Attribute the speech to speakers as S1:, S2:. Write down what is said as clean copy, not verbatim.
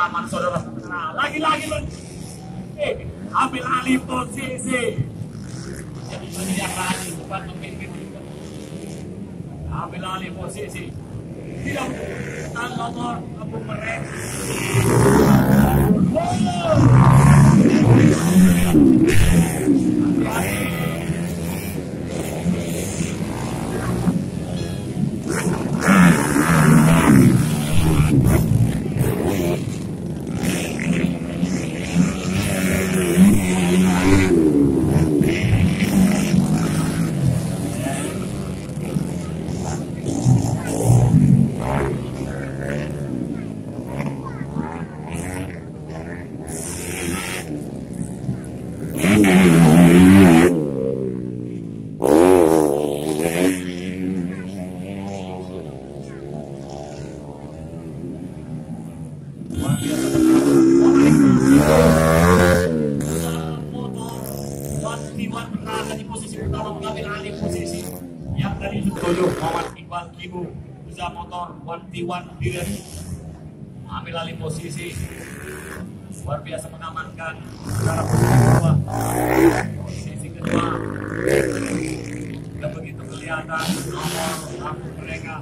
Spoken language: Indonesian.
S1: aman saudara. Nah, lagi-lagi ambil alih posisi. Jadi yang lagi bukan memimpin. Ambil alih posisi. Tidak tang nomor kampung merek. Motor 1T1 bireun ambil alih posisi, luar biasa mengamankan secara posisi kedua tidak begitu kelihatan nomor lampu mereka.